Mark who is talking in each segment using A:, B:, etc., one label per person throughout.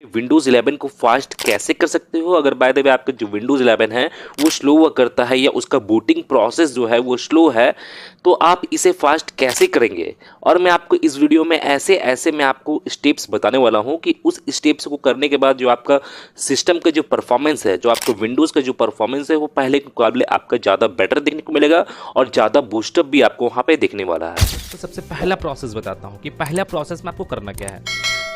A: Windows 11 को fast कैसे कर सकते हो। अगर बाय द वे आपका जो विंडोज़ 11 है वो स्लो वर्क करता है या उसका बूटिंग प्रोसेस जो है वो स्लो है, तो आप इसे फास्ट कैसे करेंगे। और मैं आपको इस वीडियो में ऐसे ऐसे मैं आपको स्टेप्स बताने वाला हूँ कि उस स्टेप्स को करने के बाद जो आपका सिस्टम का जो परफॉर्मेंस है, जो आपको विंडोज़ का जो परफॉर्मेंस है, वो पहले के मुकाबले आपका ज़्यादा बेटर देखने को मिलेगा और ज़्यादा बूस्टअप भी आपको वहाँ पे देखने वाला है।
B: तो सबसे पहला प्रोसेस बताता हूँ कि पहला प्रोसेस में आपको करना क्या है।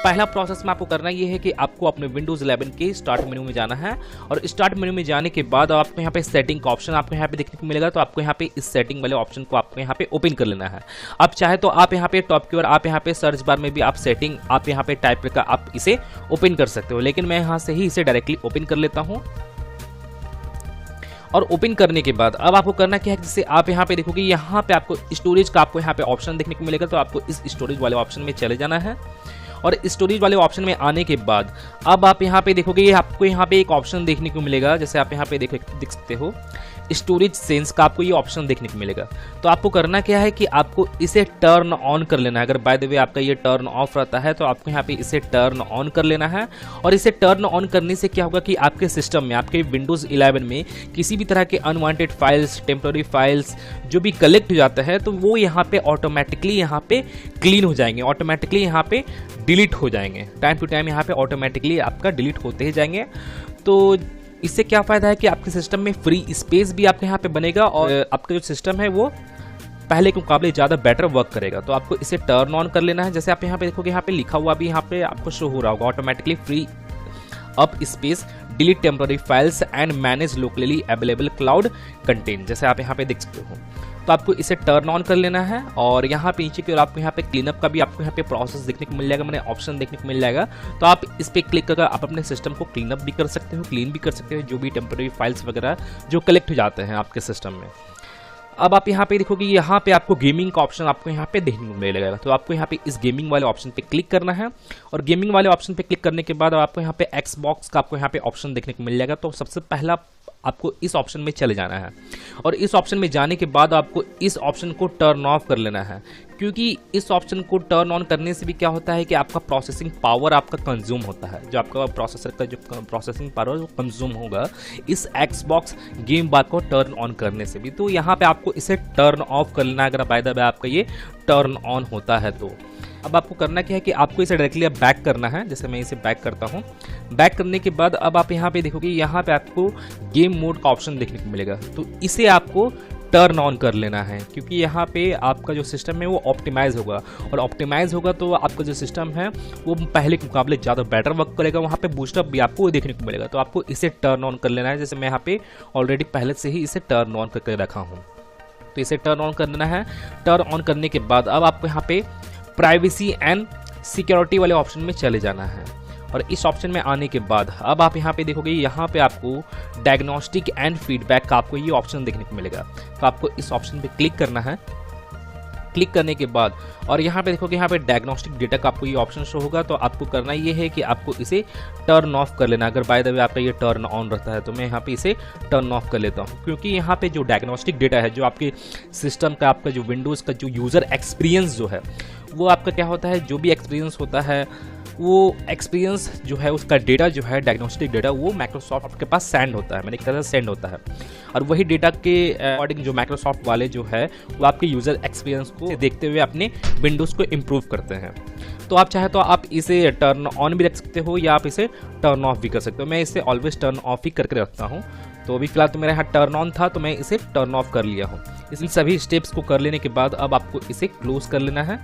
B: पहला प्रोसेस में आपको करना ये है कि आपको अपने विंडोज़ 11 के स्टार्ट मेन्यू में जाना है और स्टार्ट मेन्यू में जाने के बाद आपको यहाँ पे सेटिंग का ऑप्शन आपको यहाँ पे देखने को मिलेगा। तो आपको यहाँ पे इस सेटिंग वाले ऑप्शन को आपको यहाँ पे ओपन कर लेना है। अब चाहे तो आप यहाँ पे टॉप की ओर आप यहाँ पे सर्च बार में भी आप सेटिंग आप यहाँ पे टाइप करके आप इसे ओपन कर सकते हो, लेकिन मैं यहाँ से ही इसे डायरेक्टली ओपन कर लेता हूँ। और ओपन करने के बाद अब आपको करना क्या है, जैसे आप यहाँ पे देखोगे यहाँ पे आपको स्टोरेज का आपको यहाँ पे ऑप्शन देखने को मिलेगा। तो आपको इस स्टोरेज वाले ऑप्शन में चले जाना है और स्टोरेज वाले ऑप्शन में आने के बाद अब आप यहाँ पे देखोगे ये आपको यहाँ पे एक ऑप्शन देखने को मिलेगा। जैसे आप यहाँ पे देख सकते हो स्टोरेज सेंस का आपको ये ऑप्शन देखने को मिलेगा। तो आपको करना क्या है कि आपको इसे टर्न ऑन कर लेना है। अगर बाय द वे आपका ये टर्न ऑफ रहता है तो आपको यहाँ पे इसे टर्न ऑन कर लेना है। और इसे टर्न ऑन करने से क्या होगा कि आपके सिस्टम में आपके विंडोज़ 11 में किसी भी तरह के अनवांटेड फाइल्स, टेम्पररी फाइल्स जो भी कलेक्ट हो जाता है तो वो यहाँ पे ऑटोमेटिकली यहाँ पे क्लीन हो जाएंगे, ऑटोमेटिकली यहाँ पे डिलीट हो जाएंगे। टाइम टू टाइम यहाँ पे ऑटोमेटिकली आपका डिलीट होते ही जाएंगे। तो इससे क्या फ़ायदा है कि आपके सिस्टम में फ्री स्पेस भी आपके यहाँ पे बनेगा और आपका जो सिस्टम है वो पहले के मुकाबले ज़्यादा बेटर वर्क करेगा। तो आपको इसे टर्न ऑन कर लेना है। जैसे आप यहाँ पे देखोगे यहाँ पे लिखा हुआ भी यहाँ पे आपको शो हो रहा होगा automatically free up space delete temporary files and manage locally available cloud content. जैसे आप यहाँ पे देख सकते हो तो आपको इसे टर्न ऑन कर लेना है। और यहाँ पे नीचे की ओर आपको यहाँ पे क्लीनअप का भी आपको यहाँ पे प्रोसेस देखने को मिल जाएगा, मैंने ऑप्शन देखने को मिल जाएगा। तो आप इस पे क्लिक करके आप अपने सिस्टम को क्लीनअप भी कर सकते हो, क्लीन भी कर सकते हो जो भी टेम्पररी फाइल्स वगैरह जो कलेक्ट हो जाते हैं आपके सिस्टम में। अब आप यहाँ पे देखोगे यहाँ पे आपको गेमिंग का ऑप्शन आपको यहाँ पे देखने को मिलेगा। तो आपको यहाँ पे इस गेमिंग वाले ऑप्शन पे क्लिक करना है और गेमिंग वाले ऑप्शन पे क्लिक करने के बाद आपको यहाँ पे एक्सबॉक्स का आपको यहाँ पे ऑप्शन देखने को मिल जाएगा। तो सबसे पहला आपको इस ऑप्शन में चले जाना है और इस ऑप्शन में जाने के बाद आपको इस ऑप्शन को टर्न ऑफ कर लेना है, क्योंकि इस ऑप्शन को टर्न ऑन करने से भी क्या होता है कि आपका प्रोसेसिंग पावर आपका कंज्यूम होता है। जो आपका प्रोसेसर का जो प्रोसेसिंग पावर वो कंज्यूम होगा इस एक्सबॉक्स गेम बार को टर्न ऑन करने से भी। तो यहाँ पे आपको इसे टर्न ऑफ कर लेना है अगर बाय द वे आपका ये टर्न ऑन होता है तो। अब आपको करना क्या है कि आपको इसे डायरेक्टली अब बैक करना है। जैसे मैं इसे बैक करता हूँ। बैक करने के बाद अब आप यहाँ पे देखोगे यहाँ पे आपको गेम मोड का ऑप्शन देखने को मिलेगा। तो इसे आपको टर्न ऑन कर लेना है, क्योंकि यहाँ पे आपका जो सिस्टम है वो ऑप्टिमाइज होगा और ऑप्टिमाइज होगा तो आपका जो सिस्टम है वो पहले के मुकाबले ज़्यादा बेटर वर्क करेगा। वहाँ पे बूस्टअप भी आपको देखने को मिलेगा। तो आपको इसे टर्न ऑन कर लेना है। जैसे मैं यहाँ पे ऑलरेडी पहले से ही इसे टर्न ऑन करके रखा हूँ। तो इसे टर्न ऑन कर लेना है। टर्न ऑन करने के बाद अब आपको यहाँ पे प्राइवेसी एंड सिक्योरिटी वाले ऑप्शन में चले जाना है और इस ऑप्शन में आने के बाद अब आप यहाँ पे देखोगे यहाँ पे आपको डायग्नोस्टिक एंड फीडबैक का आपको ये ऑप्शन देखने को मिलेगा। तो आपको इस ऑप्शन पे क्लिक करना है। क्लिक करने के बाद और यहाँ पे देखोगे यहाँ पे डायग्नोस्टिक डेटा का आपको ये ऑप्शन शो होगा। तो आपको करना ये है कि आपको इसे टर्न ऑफ कर लेना। अगर बाय द वे आपका ये टर्न ऑन रहता है तो मैं यहाँ पे इसे टर्न ऑफ कर लेता हूँ, क्योंकि यहाँ पे जो डायग्नोस्टिक डेटा है जो आपके सिस्टम का आपका जो विंडोज़ का जो यूज़र एक्सपीरियंस जो है वो आपका क्या होता है, जो भी एक्सपीरियंस होता है वो एक्सपीरियंस जो है उसका डेटा जो है डायग्नोस्टिक डेटा वो माइक्रोसॉफ्ट के पास सेंड होता है, मैंने एक तरह से सेंड होता है। और वही डेटा के अकॉर्डिंग जो माइक्रोसॉफ्ट वाले जो है वो आपके यूज़र एक्सपीरियंस को देखते हुए अपने विंडोज़ को इम्प्रूव करते हैं। तो आप चाहे तो आप इसे टर्न ऑन भी रख सकते हो या आप इसे टर्न ऑफ भी कर सकते हो। मैं इसे ऑलवेज टर्न ऑफ ही करके रखता हूँ। तो अभी फिलहाल तो मेरा यहाँ टर्न ऑन था तो मैं इसे टर्न ऑफ कर लिया हूँ। इन सभी स्टेप्स को कर लेने के बाद अब आपको इसे क्लोज कर लेना है।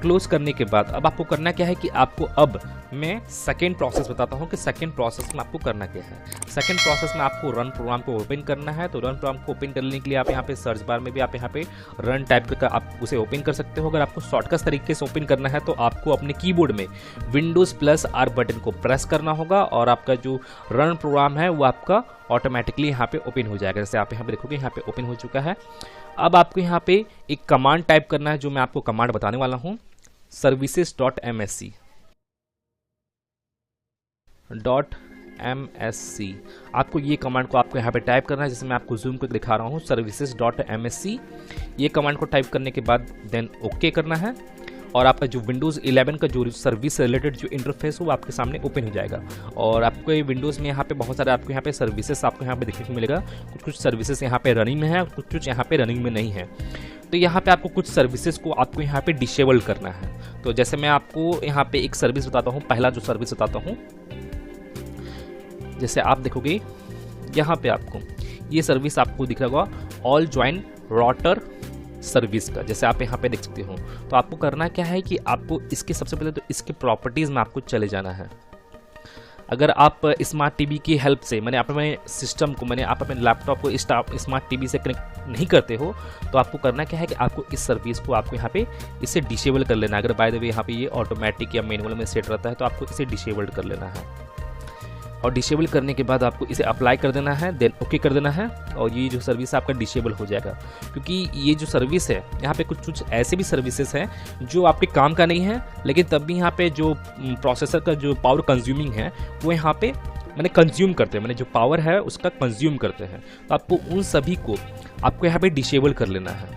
B: क्लोज करने के बाद अब आपको करना क्या है कि आपको अब मैं सेकेंड प्रोसेस बताता हूँ कि सेकेंड प्रोसेस में आपको करना क्या है। सेकेंड प्रोसेस में आपको रन प्रोग्राम को ओपन करना है। तो रन प्रोग्राम को ओपन करने के लिए आप यहाँ पे सर्च बार में भी आप यहाँ पे रन टाइप करके आप उसे ओपन कर सकते हो। अगर आपको शॉर्टकट तरीके से ओपन करना है तो आपको अपने कीबोर्ड में Windows+R बटन को प्रेस करना होगा और आपका जो रन प्रोग्राम है वो आपका ऑटोमेटिकली यहाँ पे ओपन हो जाएगा। जैसे आप यहाँ पे देखोगे यहाँ पे ओपन हो चुका है। अब आपको यहाँ पे एक कमांड टाइप करना है, जो मैं आपको कमांड बताने वाला हूँ, services.msc आपको ये कमांड को आपको यहाँ पे टाइप करना है। जैसे मैं आपको जूम करके दिखा रहा हूँ services.msc। ये कमांड को टाइप करने के बाद देन ओके करना है। और आपका जो विंडोज़ 11 का जो सर्विस से रिलेटेड जो इंटरफेस हो वो आपके सामने ओपन हो जाएगा। और आपको ये विंडोज़ में यहाँ पे बहुत सारे आपको यहाँ पे सर्विसेज आपको यहाँ पे देखने को मिलेगा। कुछ सर्विसेज यहाँ पे रनिंग में है, कुछ यहाँ पे रनिंग में नहीं है। तो यहाँ पे आपको कुछ सर्विसेज को आपको यहाँ पे डिसेबल करना है। तो जैसे मैं आपको यहाँ पे एक सर्विस बताता हूँ, पहला जो सर्विस बताता हूँ, जैसे आप देखोगे यहाँ पे आपको ये सर्विस आपको दिख रहा होगा ऑल ज्वाइन राउटर सर्विस का, जैसे आप यहाँ पे देख सकते हो। तो आपको करना क्या है कि आपको इसके सबसे पहले तो इसके प्रॉपर्टीज़ में आपको चले जाना है। अगर आप स्मार्ट टीवी की हेल्प से मैंने अपने सिस्टम को आप अपने लैपटॉप को स्मार्ट टीवी से कनेक्ट नहीं करते हो तो आपको करना क्या है कि आपको इस सर्विस को आपको यहाँ पे इसे डिसेबल कर लेना है। अगर बाय द वे यहाँ पे ये ऑटोमेटिक या मैनुअल में सेट रहता है तो आपको इसे डिसेबल कर लेना है। और डिसेबल करने के बाद आपको इसे अप्लाई कर देना है, देन ओके कर देना है और ये जो सर्विस आपका डिसेबल हो जाएगा। क्योंकि ये जो सर्विस है यहाँ पे कुछ ऐसे भी सर्विसेज हैं जो आपके काम का नहीं है, लेकिन तब भी यहाँ पे जो प्रोसेसर का जो पावर कंज्यूमिंग है वो यहाँ पे कंज्यूम करते हैं, जो पावर है उसका कंज्यूम करते हैं। तो आपको उन सभी को आपको यहाँ पे डिसेबल कर लेना है,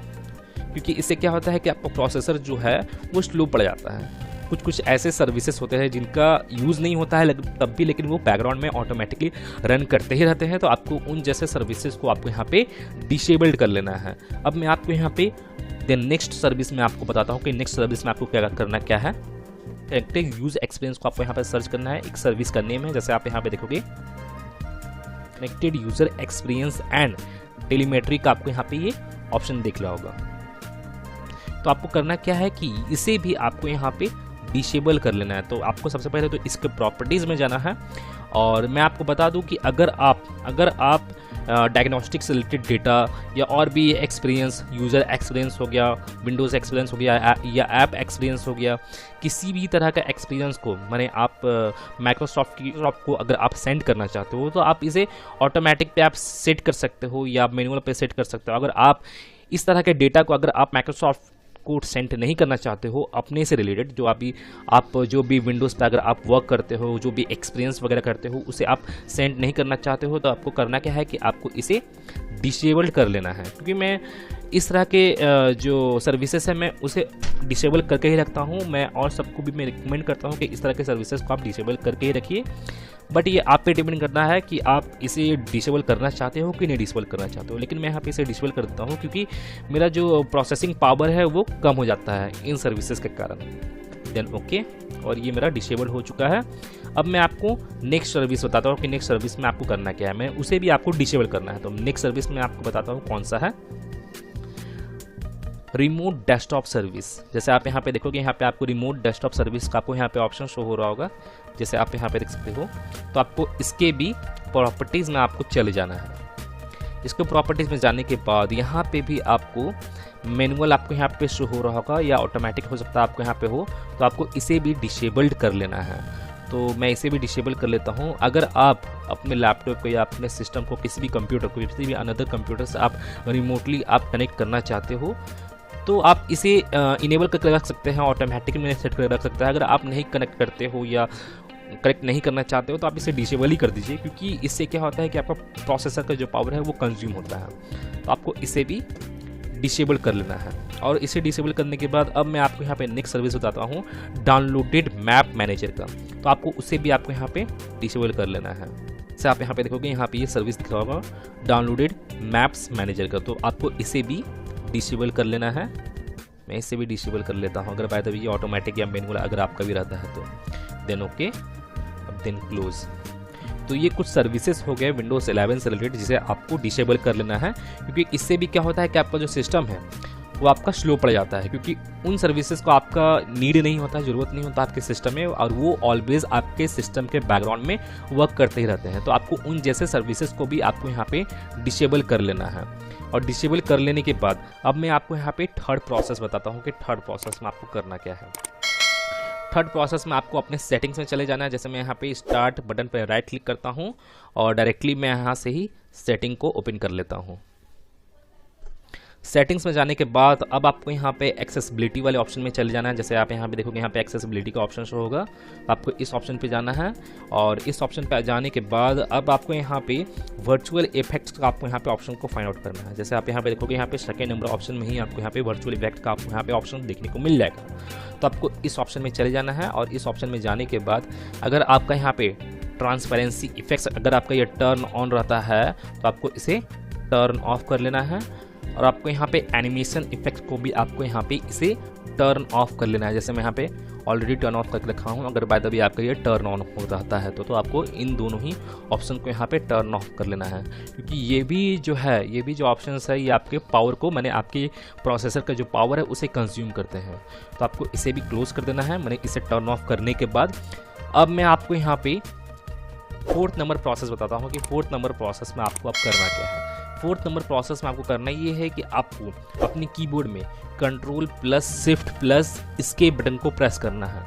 B: क्योंकि इससे क्या होता है कि आपका प्रोसेसर जो है वो स्लो पड़ जाता है। कुछ ऐसे सर्विसेज होते हैं जिनका यूज़ नहीं होता है तब भी, लेकिन वो बैकग्राउंड में ऑटोमेटिकली रन करते ही रहते हैं। तो आपको उन जैसे सर्विसेज को आपको यहाँ पे डिसेबल्ड कर लेना है। अब मैं आपको यहाँ पे देन नेक्स्ट सर्विस में आपको बताता हूँ कि नेक्स्ट सर्विस में आपको क्या करना क्या है। कनेक्टेड यूज एक्सपीरियंस को आपको यहाँ पे सर्च करना है। एक सर्विस का नेम है, जैसे आप यहाँ पे देखोगे connected user experience and telemetry का आपको यहाँ पे ये ऑप्शन दिख रहा होगा। तो आपको करना क्या है कि इसे भी आपको यहाँ पे डिसेबल कर लेना है। तो आपको सबसे पहले तो इसके प्रॉपर्टीज़ में जाना है। और मैं आपको बता दूं कि अगर आप डायग्नोस्टिक से रिलेटेड डेटा या और भी एक्सपीरियंस, यूज़र एक्सपीरियंस हो गया, विंडोज़ एक्सपीरियंस हो गया या ऐप एक्सपीरियंस हो गया, किसी भी तरह का एक्सपीरियंस को आप माइक्रोसॉफ्ट को अगर आप सेंड करना चाहते हो तो आप इसे ऑटोमेटिक पे आप सेट कर सकते हो या मैनुअल पे सेट कर सकते हो। अगर आप इस तरह के डेटा को अगर आप माइक्रोसॉफ्ट को सेंड नहीं करना चाहते हो अपने से रिलेटेड, आप जो भी विंडोज़ पे अगर आप वर्क करते हो, जो भी एक्सपीरियंस वगैरह करते हो, उसे आप सेंड नहीं करना चाहते हो, तो आपको करना क्या है कि आपको इसे डिसेबल कर लेना है। क्योंकि मैं इस तरह के जो सर्विसेज है मैं उसे डिसेबल करके ही रखता हूँ। मैं और सबको भी मैं रिकमेंड करता हूँ कि इस तरह के सर्विसेज को आप डिसेबल करके ही रखिए। बट ये आप पे डिपेंड करना है कि आप इसे डिसेबल करना चाहते हो कि नहीं डिसेबल करना चाहते हो। लेकिन मैं यहाँ पे इसे डिसेबल कर देता हूँ क्योंकि मेरा जो प्रोसेसिंग पावर है वो कम हो जाता है इन सर्विसेज के कारण। देन ओके, और ये मेरा डिसेबल हो चुका है। अब मैं आपको नेक्स्ट सर्विस बताता हूँ कि नेक्स्ट सर्विस में आपको करना क्या है। मैं उसे भी आपको डिसेबल करना है। तो नेक्स्ट सर्विस में आपको बताता हूँ कौन सा है, रिमोट डेस्कटॉप सर्विस। जैसे आप यहाँ पे देखोगे, यहाँ पे आपको रिमोट डेस्कटॉप सर्विस का आपको यहाँ पे ऑप्शन शो हो रहा होगा, जैसे आप यहाँ पे देख सकते हो। तो आपको इसके भी प्रॉपर्टीज़ में आपको चले जाना है। इसके प्रॉपर्टीज़ में जाने के बाद यहाँ पे भी आपको मैनुअल आपको यहाँ पे शो हो रहा होगा या ऑटोमेटिक हो सकता है आपको यहाँ पे हो, तो आपको इसे भी डिसेबल्ड कर लेना है। तो मैं इसे भी डिसेबल कर लेता हूँ। अगर आप अपने लैपटॉप को या अपने सिस्टम को किसी भी कंप्यूटर को किसी भी अनदर कंप्यूटर से आप रिमोटली आप कनेक्ट करना चाहते हो तो आप इसे इनेबल करके रख सकते हैं, ऑटोमेटिकली में सेट करके रख सकते हैं। अगर आप नहीं कनेक्ट करते हो या कनेक्ट नहीं करना चाहते हो तो आप इसे डिसेबल ही कर दीजिए, क्योंकि इससे क्या होता है कि आपका प्रोसेसर का जो पावर है वो कंज्यूम होता है। तो आपको इसे भी डिसेबल कर लेना है। और इसे डिसेबल करने के बाद अब मैं आपको यहाँ पे नेक्स्ट सर्विस बताता हूँ, डाउनलोडेड मैप मैनेजर का। तो आपको उसे भी आपको यहाँ पे डिसेबल कर लेना है। जैसे आप यहाँ पे देखोगे, यहाँ पे ये सर्विस दिख रहा होगा डाउनलोडेड मैप्स मैनेजर का। तो आपको इसे भी डिसेबल कर लेना है। मैं इसे भी डिसेबल कर लेता हूँ। अगर बाय द वे ये ऑटोमेटिक या मैनुअल अगर आपका भी रहता है तो देन ओके, अब देन क्लोज। तो ये कुछ सर्विसेज हो गए विंडोज 11 से रिलेटेड जिसे आपको डिसेबल कर लेना है, क्योंकि इससे भी क्या होता है कि आपका जो सिस्टम है वो आपका स्लो पड़ जाता है, क्योंकि उन सर्विसेज को आपका नीड नहीं होता, ज़रूरत नहीं होता आपके सिस्टम में, और वो ऑलवेज आपके सिस्टम के बैकग्राउंड में वर्क करते ही रहते हैं। तो आपको उन जैसे सर्विसेज को भी आपको यहाँ पे डिसेबल कर लेना है। और डिसेबल कर लेने के बाद अब मैं आपको यहाँ पे थर्ड प्रोसेस बताता हूँ कि थर्ड प्रोसेस में आपको करना क्या है। थर्ड प्रोसेस में आपको अपने सेटिंग्स में चले जाना है। जैसे मैं यहाँ पे स्टार्ट बटन पर राइट क्लिक करता हूँ और डायरेक्टली मैं यहाँ से ही सेटिंग को ओपन कर लेता हूँ। सेटिंग्स में जाने के बाद अब आपको यहाँ पे एक्सेसिबिलिटी वाले ऑप्शन में चले जाना है। जैसे आप यहाँ पे देखोगे यहाँ पे एक्सेसिबिलिटी का ऑप्शन शो होगा, तो आपको इस ऑप्शन पे जाना है। और इस ऑप्शन पे जाने के बाद अब आपको यहाँ पे वर्चुअल इफेक्ट्स का आपको यहाँ पे ऑप्शन को फाइंड आउट करना है। जैसे आप यहाँ पे देखोगे यहाँ पे सेकेंड नंबर ऑप्शन में ही आपको यहाँ पे वर्चुअल इफेक्ट का आपको यहाँ पे ऑप्शन देखने को मिल जाएगा। तो आपको इस ऑप्शन में चले जाना है और इस ऑप्शन में जाने के बाद अगर आपका यहाँ पे ट्रांसपेरेंसी इफेक्ट्स अगर आपका ये टर्न ऑन रहता है तो आपको इसे टर्न ऑफ कर लेना है। और आपको यहाँ पे एनिमेशन इफेक्ट को भी आपको यहाँ पे इसे टर्न ऑफ कर लेना है। जैसे मैं यहाँ पे ऑलरेडी टर्न ऑफ करके रखा हूँ, अगर बाय द वे आपका ये टर्न ऑन हो रहता है तो आपको इन दोनों ही ऑप्शन को यहाँ पे टर्न ऑफ कर लेना है, क्योंकि ये भी जो ऑप्शंस है ये आपके पावर को मैंने आपके प्रोसेसर का जो पावर है उसे कंज्यूम करते हैं। तो आपको इसे भी क्लोज कर देना है। मैंने इसे टर्न ऑफ करने के बाद अब मैं आपको यहाँ पे 4th नंबर प्रोसेस बताता हूँ कि 4th नंबर प्रोसेस में आपको अब करना क्या है। 4th नंबर प्रोसेस में आपको करना ये है कि आपको अपने कीबोर्ड में Ctrl+Shift+Escape बटन को प्रेस करना है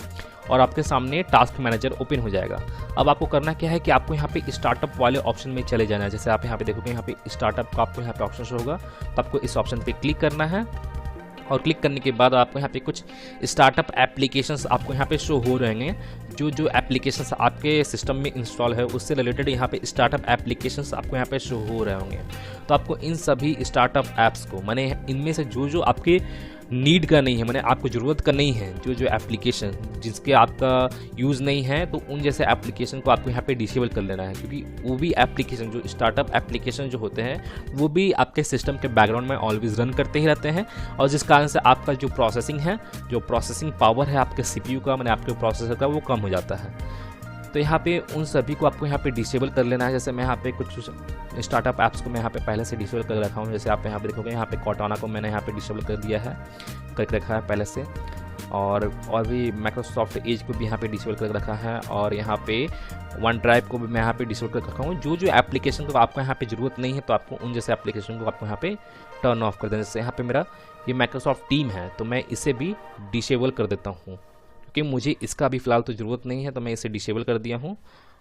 B: और आपके सामने टास्क मैनेजर ओपन हो जाएगा। अब आपको करना क्या है कि आपको यहाँ पे स्टार्टअप वाले ऑप्शन में चले जाना है। जैसे आप यहाँ पे देखोगे यहाँ पे स्टार्टअप का आपको यहाँ पे ऑप्शन शो होगा, तो आपको इस ऑप्शन पे क्लिक करना है। और क्लिक करने के बाद आपको यहाँ पे कुछ स्टार्टअप एप्लीकेशंस आपको यहाँ पे शो हो रहेंगे। जो एप्लीकेशंस आपके सिस्टम में इंस्टॉल है उससे रिलेटेड यहाँ पे स्टार्टअप एप्लीकेशंस आपको यहाँ पे शो हो रहे होंगे। तो आपको इन सभी स्टार्टअप ऐप्स को माने इनमें से जो आपके नीड का नहीं है, माने आपको ज़रूरत का नहीं है, जो एप्लीकेशन जिसके आपका यूज़ नहीं है, तो उन जैसे एप्लीकेशन को आपको यहाँ पे डिसेबल कर लेना है। क्योंकि वो भी एप्लीकेशन जो स्टार्टअप एप्लीकेशन जो होते हैं वो भी आपके सिस्टम के बैकग्राउंड में ऑलवेज रन करते ही रहते हैं और जिस कारण से आपका जो प्रोसेसिंग है, जो प्रोसेसिंग पावर है आपके CPU का माने आपके प्रोसेसर का, वो कम हो जाता है। तो यहाँ पे उन सभी को आपको यहाँ पे डिसेबल कर लेना है। जैसे मैं यहाँ पे कुछ स्टार्टअप ऐप्स को मैं यहाँ पे पहले से डिसेबल कर रखा हूँ। जैसे आप यहाँ पे देखोगे यहाँ पे कॉर्टाना को मैंने यहाँ पे डिसेबल कर दिया है, करके रखा है पहले से। और भी माइक्रोसॉफ्ट एज को भी यहाँ पे डिसेबल कर रखा है और यहाँ पे वन ड्राइव को भी मैं यहाँ पे डिसेबल कर रखा हूँ। जो एप्लीकेशन को आपको यहाँ पे ज़रूरत नहीं है तो आपको उन जैसे एप्लीकेशन को आपको यहाँ पे टर्न ऑफ कर देना। जैसे यहाँ पे मेरा ये माइक्रोसॉफ्ट टीम है तो मैं इसे भी डिसेबल कर देता हूँ कि मुझे इसका भी फ़िलहाल तो ज़रूरत नहीं है, तो मैं इसे डिसेबल कर दिया हूँ।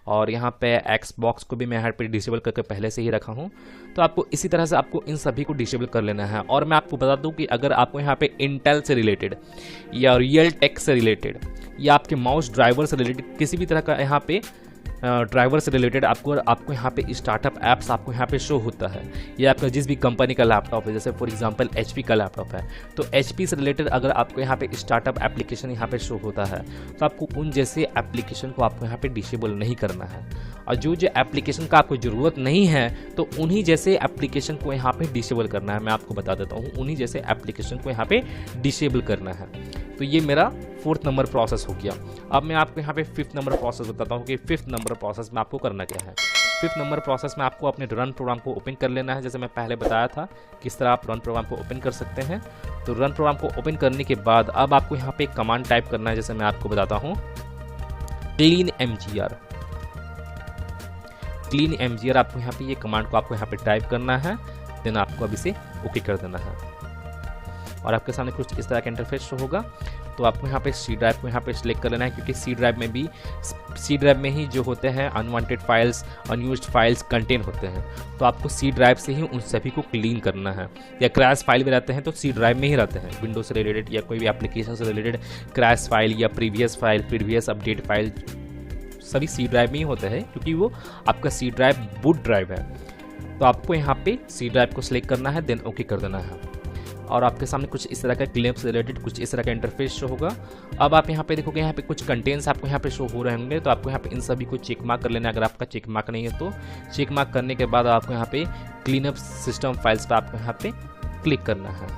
B: और यहाँ पे Xbox को भी मैं यहाँ पे डिसेबल करके पहले से ही रखा हूँ। तो आपको इसी तरह से आपको इन सभी को डिसेबल कर लेना है। और मैं आपको बता दूँ कि अगर आपको यहाँ पे इंटेल से रिलेटेड या रियल टेक से रिलेटेड या आपके माउस ड्राइवर से रिलेटेड किसी भी तरह का यहाँ पे ड्राइवर से रिलेटेड आपको यहाँ पे स्टार्टअप ऐप्स आपको यहाँ पे शो होता है, या आपका जिस भी कंपनी का लैपटॉप है, जैसे फॉर एग्जांपल HP का लैपटॉप है तो HP से रिलेटेड अगर आपको यहाँ पे स्टार्टअप एप्लीकेशन यहाँ पे शो होता है तो आपको उन जैसे एप्लीकेशन को आपको यहाँ पे डिसेबल नहीं करना है। और जो एप्लीकेशन का आपको ज़रूरत नहीं है तो उन्हीं जैसे एप्लीकेशन को यहाँ पे डिसेबल करना है। मैं आपको बता देता हूँ, उन्हीं जैसे एप्लीकेशन को यहाँ पे डिसेबल करना है। तो ये मेरा 4th नंबर प्रोसेस हो गया। अब मैं आपको यहाँ पे 5th नंबर प्रोसेस बताता हूँ कि 5th नंबर प्रोसेस में आपको करना क्या है। 5th नंबर प्रोसेस में आपको अपने रन प्रोग्राम को ओपन कर लेना है। जैसे मैं पहले बताया था किस तरह आप रन प्रोग्राम को ओपन कर सकते हैं। तो रन प्रोग्राम को ओपन करने के बाद अब आपको यहाँ पे एक कमांड टाइप करना है। जैसे मैं आपको बताता हूँ क्लीन mgr आपको यहाँ पे ये कमांड को आपको यहाँ पे टाइप करना है। देन आपको अब इसे ओके कर देना है और आपके सामने कुछ इस तरह का इंटरफेस शो होगा। तो आपको यहाँ पे सी ड्राइव को यहाँ पे सिलेक्ट कर लेना है, क्योंकि सी ड्राइव में ही जो होते हैं unwanted files, unused files contain होते हैं। तो आपको सी ड्राइव से ही उन सभी को क्लीन करना है। या क्रैश फाइल भी रहते हैं तो सी ड्राइव में ही रहते हैं, विंडोज से रिलेटेड या कोई भी एप्लीकेशन से रिलेटेड क्रैश फाइल या प्रीवियस अपडेट फाइल सभी सी ड्राइव में ही होते हैं, क्योंकि वो आपका सी ड्राइव बूट ड्राइव है। तो आपको यहाँ पे सी ड्राइव को सिलेक्ट करना है, देन ओके कर देना है और आपके सामने कुछ इस तरह का क्लेम से रिलेटेड कुछ इस तरह का इंटरफेस शो होगा। अब आप यहाँ पे देखोगे यहाँ पे कुछ कंटेंट्स आपको यहाँ पे शो हो रहे होंगे। तो आपको यहाँ पे इन सभी को चेक मार्क कर लेना है। अगर आपका चेक मार्क नहीं है तो चेक मार्क करने के बाद आपको यहाँ पे क्लीन अप सिस्टम फाइल्स पे आपको यहाँ पे क्लिक करना है।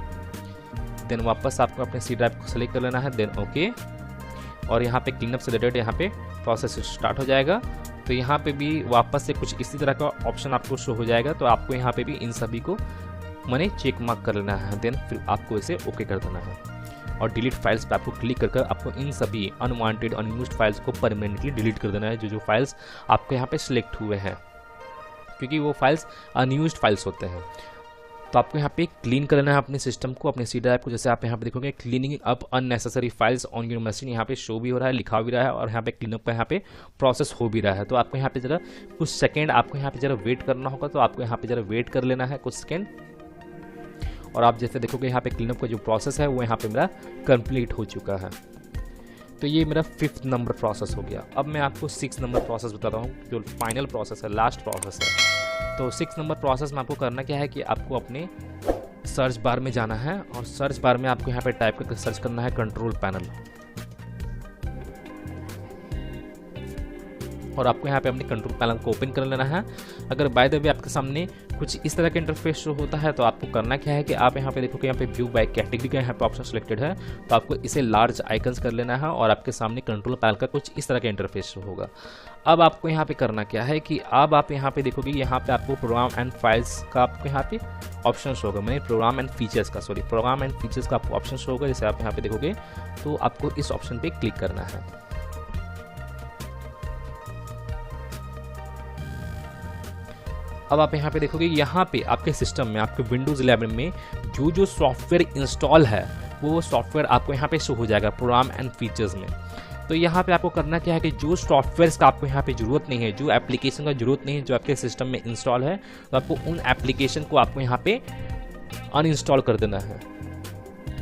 B: देन वापस आपको अपने सी ड्राइव को सिलेक्ट कर लेना है, देन ओके। और यहाँ पे क्लीन अप से रिलेटेड यहाँ पे प्रोसेस स्टार्ट हो जाएगा। तो यहाँ पे भी वापस से कुछ इसी तरह का ऑप्शन आपको शो हो जाएगा। तो आपको यहाँ पे भी इन सभी को मैंने चेक मार्क कर लेना है, देन फिर आपको इसे ओके कर देना है और डिलीट फाइल्स पे आपको क्लिक कर आपको इन सभी अनवांटेड अनयूज्ड फाइल्स को परमानेंटली डिलीट कर देना है। जो फाइल्स आपके यहाँ पे सिलेक्ट हुए हैं, क्योंकि वो फाइल्स अनयूज्ड फाइल्स होते हैं। तो आपको यहाँ पे क्लीन कर लेना है अपने सिस्टम को, अपने सी ड्राइव को। जैसे आप यहाँ पे देखोगे cleaning up unnecessary files on your machine, यहाँ पे शो भी हो रहा है, लिखा भी रहा है और यहाँ पे क्लीन अप का यहाँ पे प्रोसेस हो भी रहा है। तो आपको यहाँ पे जरा कुछ सेकेंड आपको यहाँ पे जरा वेट करना होगा। तो आपको यहाँ पे जरा वेट कर लेना है कुछ सेकेंड और आप जैसे देखोगे यहाँ पे क्लीनअप का जो प्रोसेस है वो यहाँ पे मेरा कंप्लीट हो चुका है। तो ये मेरा 5th नंबर प्रोसेस हो गया। अब मैं आपको 6 नंबर प्रोसेस बताता हूँ, जो फाइनल प्रोसेस है, लास्ट प्रोसेस है। तो 6 नंबर प्रोसेस में आपको करना क्या है कि आपको अपने सर्च बार में जाना है और सर्च बार में आपको यहाँ पे टाइप करके सर्च करना है कंट्रोल पैनल, और आपको यहाँ पे अपने कंट्रोल पैनल को ओपन कर लेना है। अगर बाय द वे आपके सामने कुछ इस तरह का इंटरफेस शो होता है तो आपको करना क्या है कि आप यहाँ पे देखोगे यहाँ पे व्यू बाय कैटेगरी का यहाँ पे ऑप्शन सिलेक्टेड है, तो आपको इसे लार्ज आइकन्स कर लेना है और आपके सामने कंट्रोल पैनल का कुछ इस तरह का इंटरफेस शो होगा। अब आपको यहाँ पे करना क्या है कि अब आप यहाँ पे देखोगे यहाँ पे आपको प्रोग्राम एंड फाइल्स का आपको यहाँ पे ऑप्शन होगा, मैंने प्रोग्राम एंड फीचर्स का आपको ऑप्शन होगा। जैसे आप यहाँ पे देखोगे तो आपको इस ऑप्शन पे क्लिक करना है। अब आप यहाँ पे देखोगे यहाँ पे आपके सिस्टम में, आपके विंडोज़ 11 में जो सॉफ्टवेयर इंस्टॉल है वो सॉफ्टवेयर आपको यहाँ पे शो हो जाएगा प्रोग्राम एंड फीचर्स में। तो यहाँ पे आपको करना क्या है कि जो सॉफ्टवेयर्स का आपको यहाँ पे ज़रूरत नहीं है, जो एप्लीकेशन का ज़रूरत नहीं है जो आपके सिस्टम में इंस्टॉल है, तो आपको उन एप्लीकेशन को आपको यहाँ पे अनइंस्टॉल कर देना है।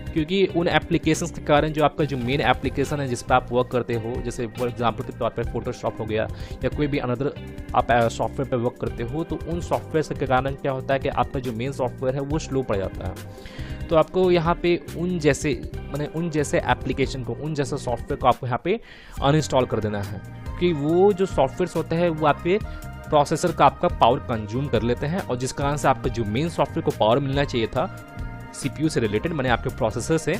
B: क्योंकि उन एप्लीकेशंस के कारण जो आपका जो मेन एप्लीकेशन है जिस पर आप वर्क करते हो, जैसे फॉर एग्जांपल के तौर पर फोटोशॉप हो गया या कोई भी अनदर आप सॉफ्टवेयर पर वर्क करते हो, तो उन सॉफ्टवेयर के कारण क्या होता है कि आपका जो मेन सॉफ्टवेयर है वो स्लो पड़ जाता है। तो आपको यहाँ पे उन जैसे एप्लीकेशन को, उन जैसे सॉफ्टवेयर को आपको यहाँ पे अनइंस्टॉल कर देना है, कि वो जो सॉफ्टवेयर होते हैं वो आपके प्रोसेसर का आपका पावर कंज्यूम कर लेते हैं, और जिस कारण से आपका जो मेन सॉफ्टवेयर को पावर मिलना चाहिए था CPU से रिलेटेड, मैंने आपके प्रोसेसर से,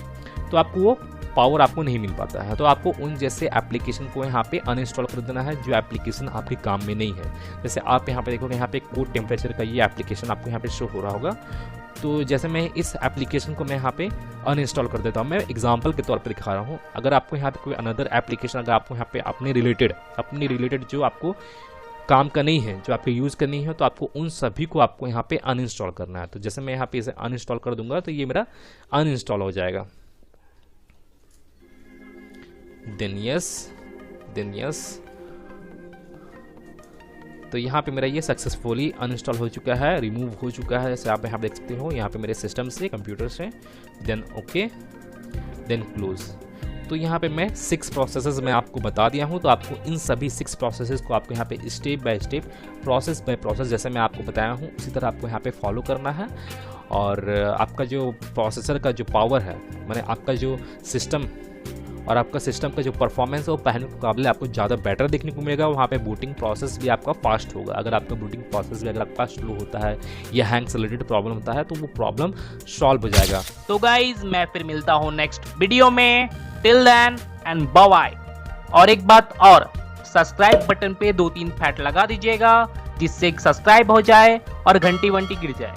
B: तो आपको वो पावर आपको नहीं मिल पाता है। तो आपको उन जैसे एप्लीकेशन को यहाँ पे अनइंस्टॉल कर देना है जो एप्लीकेशन आपके काम में नहीं है। जैसे आप यहाँ पे देखोगे यहाँ पे कोड टेम्परेचर का ये एप्लीकेशन आपको यहाँ पे शो हो रहा होगा। तो जैसे मैं इस एप्लीकेशन को मैं यहाँ पे अनइंस्टॉल कर देता हूँ, मैं एग्जांपल के तौर पर दिखा रहा हूँ। अगर आपको यहाँ पे कोई अनदर एप्लीकेशन, अगर आपको यहाँ पे अपने रिलेटेड जो आपको काम का नहीं है, जो आपको यूज़ करनी है, तो आपको उन सभी को आपको यहाँ पे अनइंस्टॉल करना है। तो जैसे मैं यहाँ पे इसे अनइंस्टॉल कर दूंगा तो ये मेरा अनइंस्टॉल हो जाएगा। देन यस, तो यहाँ पे मेरा ये सक्सेसफुली अनइंस्टॉल हो चुका है, रिमूव हो चुका है। जैसे आप यहाँ देख सकते हो यहाँ पे मेरे सिस्टम से, कंप्यूटर से। Then okay, then close. तो यहाँ पे मैं 6 प्रोसेसेस मैं आपको बता दिया हूँ। तो आपको इन सभी 6 प्रोसेसेस को आपको यहाँ पे step by step, process by process, जैसे मैं आपको बताया हूँ उसी तरह आपको यहाँ पे फॉलो करना है। और आपका जो प्रोसेसर का जो पावर है, माने आपका जो सिस्टम और आपका सिस्टम का जो परफॉर्मेंस है वो पहले के मुकाबले आपको ज़्यादा बेटर देखने को मिलेगा। वहाँ पे बूटिंग प्रोसेस भी आपका फास्ट होगा। अगर आपका बूटिंग प्रोसेस भी अगर आपका स्लो होता है या हैंग से रिलेटेड प्रॉब्लम होता है तो वो प्रॉब्लम सॉल्व हो जाएगा।
C: तो गाइज मैं फिर मिलता हूँ नेक्स्ट वीडियो में। Till then and bye bye. और एक बात और, सब्सक्राइब बटन पे 2-3 फैट लगा दीजिएगा जिससे सब्सक्राइब हो जाए और घंटी वंटी गिर जाए।